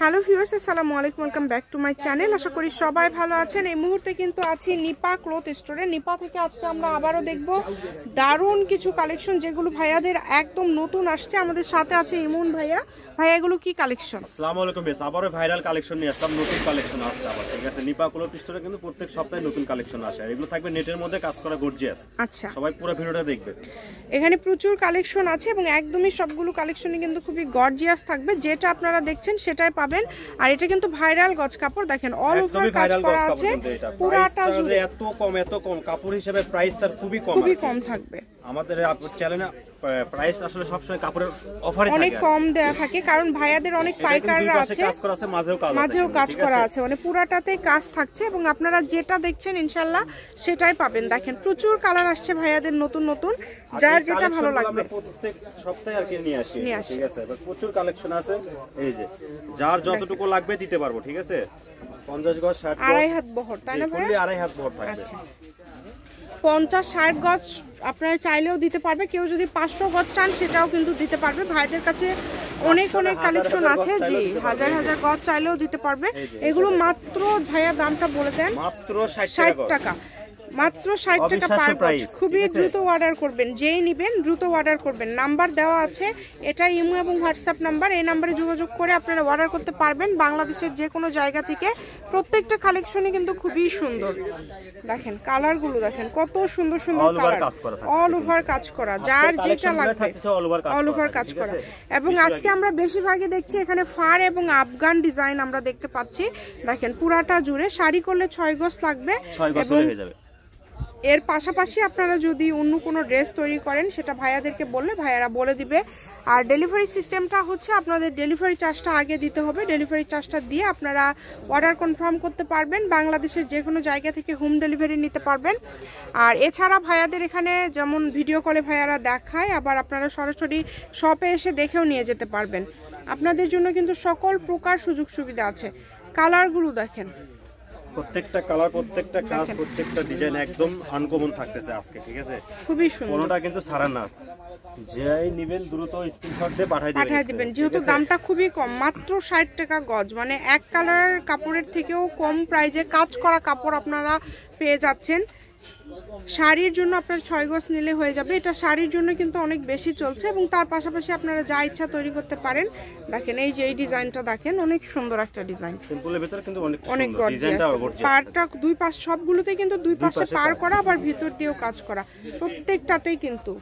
Hello viewers, আসসালামু আলাইকুম, welcome back to my channel. আশা করি সবাই ভালো আছেন। এই মুহূর্তে কিন্তু আছি নিপা ক্লথ স্টোরে। নিপা থেকে আজকে আমরা আবারও দেখব দারুণ কিছু কালেকশন, যেগুলো ভাইয়াদের একদম নতুন আসছে। আমাদের সাথে আছে ইমন ভাইয়া। ভাইয়া, এগুলো কি কালেকশন? আসসালামু আলাইকুম। বেশ আবারও ভাইরাল কালেকশন নিয়ে আসলাম, নতুন কালেকশন আসছে আবার। ঠিক আছে, নিপা ক্লথ স্টোরে কিন্তু প্রত্যেক সপ্তাহে নতুন কালেকশন আসে, আর এগুলো থাকবে নেটের মধ্যে কাজ করা গর্জিয়াস। আচ্ছা, সবাই পুরো ভিডিওটা দেখবে। এখানে প্রচুর কালেকশন আছে এবং একদমই সবগুলো কালেকশনই কিন্তু খুবই গর্জিয়াস থাকবে। যেটা আপনারা দেখছেন সেটাই পাবেন। আর এটা কিন্তু ভাইরাল গজ কাপড়, দেখেন অল ওভার কাজ করা আছে পুরাটা জুড়ে। এত কম কাপড় হিসেবে প্রাইসটা খুবই কম থাকবে। আমাদের চ্যানেলে প্রাইস আসলে সবসময় কাপড়ের অফারে থাকে, অনেক কম দেয়া থাকে, কারণ ভাইয়াদের অনেক পাইকাররা আছে, কাজ করা আছে, মাঝেও কাজ করা আছে, মানে পুরাটাতেই কাজ থাকছে। এবং আপনারা যেটা দেখছেন ইনশাআল্লাহ সেটাই পাবেন। দেখেন প্রচুর কালার আসছে ভাইয়াদের নতুন নতুন, যার যেটা ভালো লাগবে প্রত্যেক সপ্তাহে আর কি নিয়ে আসি। ঠিক আছে, প্রচুর কালেকশন আছে। এই যে যার যতটুকু লাগবে দিতে পারবো। ঠিক আছে, 50 গজ 60 গজ, আড়াই হাত বহর, তাই না ভাই? আড়াই হাত বহর থাকবে। আচ্ছা, 50-60 গজ আপনারা চাইলেও দিতে পারবে। কেউ যদি 500 গজ চান সেটাও কিন্তু দিতে পারবে। ভাইদের কাছে অনেক কালেকশন আছে। জি, হাজার গজ চাইলেও দিতে পারবে। এগুলো মাত্র ভাইয়া দামটা বলে দেন, মাত্র 60 টাকা। মাত্র 60 টাকা পার গজ। খুবই দ্রুত অর্ডার করবেন, যেই নিবেন দ্রুত অর্ডার করবেন। নাম্বার দেওয়া আছে, এটা ইমো এবং হোয়াটসঅ্যাপ নাম্বার। এই নাম্বারে যোগাযোগ করে আপনারা অর্ডার করতে পারবেন বাংলাদেশের যে কোনো জায়গা থেকে। প্রত্যেকটা কালেকশনই কিন্তু খুবই সুন্দর। দেখেন কালারগুলো, দেখেন কত সুন্দর সুন্দর কালার, অল ওভার কাজ করা, যার যেটা লাগবে অল ওভার কাজ করা। এবং আজকে আমরা বেশিরভাগই দেখছি এখানে ফার এবং আফগান ডিজাইন আমরা দেখতে পাচ্ছি। দেখেন পুরাটা জুড়ে শাড়ি করলে 6 গজ লাগবে, এবং এর পাশাপাশি আপনারা যদি অন্য কোনো ড্রেস তৈরি করেন সেটা ভাইয়াদেরকে বললে ভাইয়ারা বলে দিবে। আর ডেলিভারি সিস্টেমটা হচ্ছে আপনাদের ডেলিভারি চার্জটা আগে দিতে হবে। ডেলিভারি চার্জটা দিয়ে আপনারা অর্ডার কনফার্ম করতে পারবেন। বাংলাদেশের যে কোনো জায়গা থেকে হোম ডেলিভারি নিতে পারবেন। আর এছাড়া ভাইয়াদের এখানে যেমন ভিডিও কলে ভাইয়ারা দেখায়, আবার আপনারা সরাসরি শপে এসে দেখেও নিয়ে যেতে পারবেন। আপনাদের জন্য কিন্তু সকল প্রকার সুযোগ সুবিধা আছে। কালারগুলো দেখেন, প্রত্যেকটা কালার, প্রত্যেকটা কাজ, প্রত্যেকটা ডিজাইন একদম আনকমন থাকতেছে আজকে। ঠিক আছে, খুবই সুন্দর, কোনোটা কিন্তু ছাড়া না। যাই নেবেন দ্রুত স্ক্রিনশট দিয়ে পাঠিয়ে দিবেন। যেহেতু দামটা খুবই কম, মাত্র 60 টাকা গজ, মানে এক কালার কাপড়ের থেকেও কম প্রাইজে কাজ করা কাপড় আপনারা পেয়ে যাচ্ছেন। শাড়ির জন্য আপনার 6 গজ নিলে হয়ে যাবে। এটা শাড়ির জন্য কিন্তু অনেক বেশি চলছে, এবং তার পাশাপাশি আপনারা যা ইচ্ছা তৈরি করতে পারেন। দেখেন এই যে এই ডিজাইনটা দেখেন, অনেক সুন্দর একটা ডিজাইন, সিম্পলের ভিতরে কিন্তু অনেক গর্জিয়াস। পাড়টা দুই পাশ, সবগুলোতে কিন্তু দুই পাশে পার করা, আবার ভিতর দিয়েও কাজ করা। প্রত্যেকটাতেই কিন্তু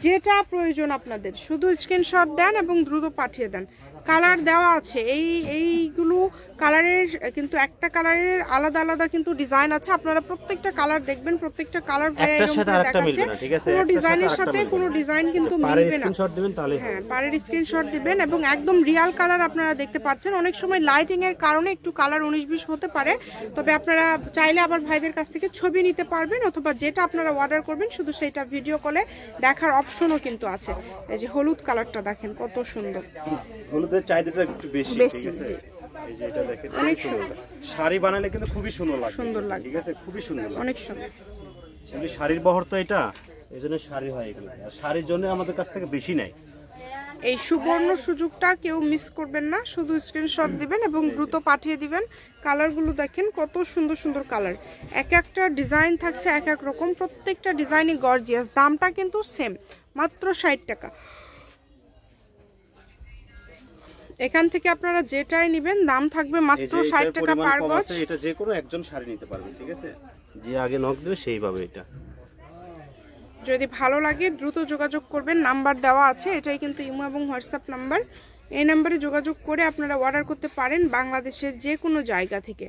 যেটা প্রয়োজন আপনাদের শুধু স্ক্রিনশট দেন এবং দ্রুত পাঠিয়ে দেন। কালার দেওয়া আছে, এইগুলো কালারের কিন্তু একটা কালারের আলাদা আলাদা কিন্তু ডিজাইন আছে। আপনারা প্রত্যেকটা কালার দেখবেন, প্রত্যেকটা কালার কোনো ডিজাইনের সাথে কোনো ডিজাইন কিন্তু মিলবে না। হ্যাঁ, পারের স্ক্রিনশট দিবেন, এবং একদম রিয়াল কালার আপনারা দেখতে পাচ্ছেন। অনেক সময় লাইটিং এর কারণে একটু কালার 19-20 হতে পারে, তবে আপনারা চাইলে আবার ভাইদের কাছ থেকে ছবি নিতে পারবেন, অথবা যেটা আপনারা অর্ডার করবেন শুধু সেটা ভিডিও কলে দেখার অপশনও কিন্তু আছে। এই যে হলুদ কালারটা দেখেন কত সুন্দর, হলুদের চাহিদাটা একটু বেশি। ঠিক আছে, এই যে এটা দেখেন অনেক সুন্দর। শাড়ি বানালে কিন্তু খুবই সুন্দর লাগে। ঠিক আছে, খুবই সুন্দর, অনেক সুন্দর। এমনি শাড়ির বহর তো এটা, এইজন্য শাড়ি হয় এগুলো, আর শাড়ির জন্য আমাদের কাছ থেকে বেশি নেয়। এই সুবর্ণ সুযোগটা কেউ মিস করবেন না, শুধু স্ক্রিনশট দিবেন এবং দ্রুত পাঠিয়ে দিবেন। কালারগুলো দেখেন কত সুন্দর সুন্দর কালার, এক একটা ডিজাইন থাকছে এক এক রকম, প্রত্যেকটা ডিজাইনই গর্জিয়াস। দামটা কিন্তু সেম, মাত্র 60 টাকা। এখান থেকে আপনারা যেটাই নেবেন দাম থাকবে মাত্র 60 টাকা পার গজ। এটা যে কোনো একজন শাড়ি নিতে পারবে। ঠিক আছে, যে আগে নক দেবে সেই পাবে। এটা যদি ভালো লাগে দ্রুত যোগাযোগ করবেন, নাম্বার দেওয়া আছে, এটাই কিন্তু ইমো এবং হোয়াটসঅ্যাপ নাম্বার। এই নাম্বারে যোগাযোগ করে আপনারা অর্ডার করতে পারেন বাংলাদেশের যে কোনো জায়গা থেকে।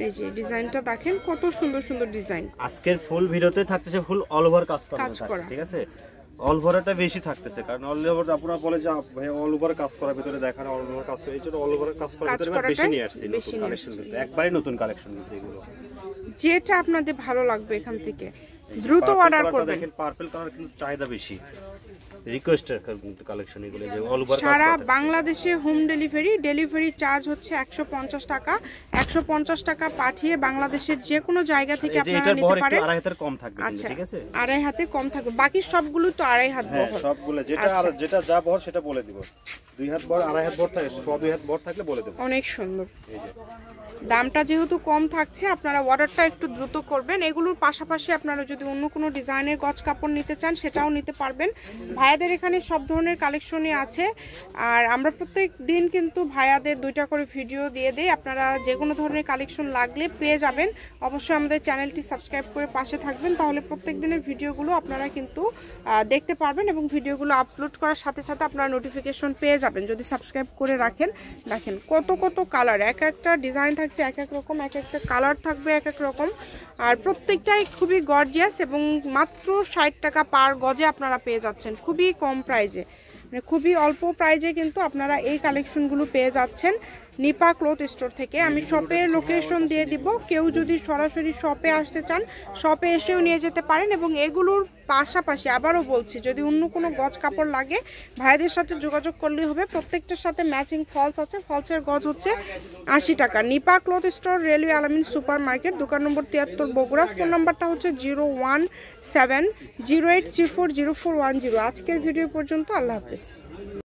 এই যে ডিজাইনটা দেখেন কত সুন্দর সুন্দর ডিজাইন। আজকের ফুল ভিডিওতে থাকতেছে ফুল অল ওভার কাজ করা। ঠিক আছে, অল ওভারটা বেশি থাকতেছে, কারণ অল ওভার আপনারা বলে যে ভাই অল ওভার কাজ করার ভিতরে দেখানো অল ওভার কাজ, এই জন্য অল ওভার কাজ করার ভিতরে বেশি নিয়ে আসছি নতুন কালেকশন, একবারই নতুন কালেকশন এগুলো। যেটা আপনাদের ভালো লাগবে এখান থেকে দ্রুত অর্ডার করবেন। দেখেন পার্পল কালার কিন্তু চাহিদা বেশি। রিকোয়েস্টের কিন্তু কালেকশন এগুলো যে অল ওভার সারা বাংলাদেশে হোম ডেলিভারি চার্জ হচ্ছে 150 টাকা। 150 টাকা পাঠিয়ে বাংলাদেশের যে কোনো জায়গা থেকে আপনারা নিতে পারেন। আড়াই হাতের কম থাকবে ঠিক আছে, আড়াই হাতে কম থাকবে, বাকি সবগুলো তো আড়াই হাত বহর। সবগুলো যেটা আর যেটা যা বহর সেটা বলে দিব। 2 হাত বহর, আড়াই হাত বহর থাকে, 2 হাত বহর থাকলে বলে দেব। অনেক সুন্দর। এই যে দামটা যেহেতু কম থাকছে, আপনারা অর্ডারটা একটু দ্রুত করবেন। এগুলোর পাশাপাশি আপনারা যদি অন্য কোনো ডিজাইনের গজ কাপড় নিতে চান সেটাও নিতে পারবেন। ভাইয়াদের এখানে সব ধরনের কালেকশনই আছে। আর আমরা প্রত্যেক দিন কিন্তু ভাইয়াদের 2টা করে ভিডিও দিয়ে দেই, আপনারা যে কোনো ধরনের কালেকশন লাগলে পেয়ে যাবেন। অবশ্যই আমাদের চ্যানেলটি সাবস্ক্রাইব করে পাশে থাকবেন, তাহলে প্রত্যেক দিনের ভিডিওগুলো আপনারা কিন্তু দেখতে পারবেন এবং ভিডিওগুলো আপলোড করার সাথে সাথে আপনারা নোটিফিকেশন পেয়ে যাবেন যদি সাবস্ক্রাইব করে রাখেন। দেখেন কত কত কালার, এক একটা ডিজাইন থাকছে এক এক রকম, এক একটা কালার থাকবে এক এক রকম, আর প্রত্যেকটাই খুবই গর্জিয়াস এবং মাত্র 60 টাকা পার গজে আপনারা পেয়ে যাচ্ছেন, খুবই কম প্রাইজে, মানে খুবই অল্প প্রাইজে কিন্তু আপনারা এই কালেকশনগুলো পেয়ে যাচ্ছেন নিপা ক্লথ স্টোর থেকে। আমি শপের লোকেশন দিয়ে দিব, কেউ যদি সরাসরি শপে আসতে চান শপে এসেও নিয়ে যেতে পারেন। এবং এগুলোর পাশাপাশি আবারও বলছি, যদি অন্য কোনো গজ কাপড় লাগে ভাইদের সাথে যোগাযোগ করলেই হবে। প্রত্যেকটার সাথে ম্যাচিং ফলস আছে, ফলসের গজ হচ্ছে 80 টাকা। নিপা ক্লথ স্টোর, রেলওয়ে আলামিন সুপার মার্কেট, দোকান নম্বর 73 বগুড়া। ফোন নাম্বারটা হচ্ছে 01708340410। আজকের ভিডিও পর্যন্ত, আল্লাহ হাফেজ।